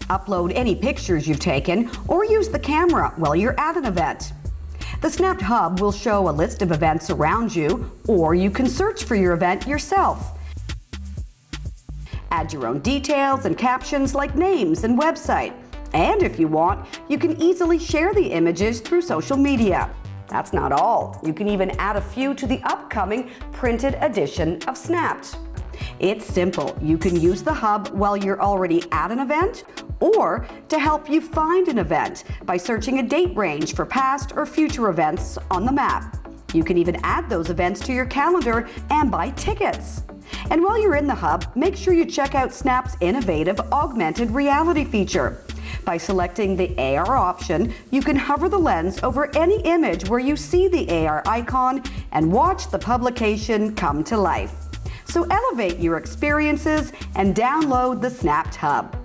Upload any pictures you've taken or use the camera while you're at an event. The Snapped Hub will show a list of events around you, or you can search for your event yourself. Add your own details and captions like names and website. And if you want, you can easily share the images through social media. That's not all. You can even add a few to the upcoming printed edition of Snapped. It's simple. You can use the hub while you're already at an event, or to help you find an event by searching a date range for past or future events on the map. You can even add those events to your calendar and buy tickets. And while you're in the hub, make sure you check out Snap's innovative augmented reality feature. By selecting the AR option, you can hover the lens over any image where you see the AR icon and watch the publication come to life. So elevate your experiences and download the Snapped Hub.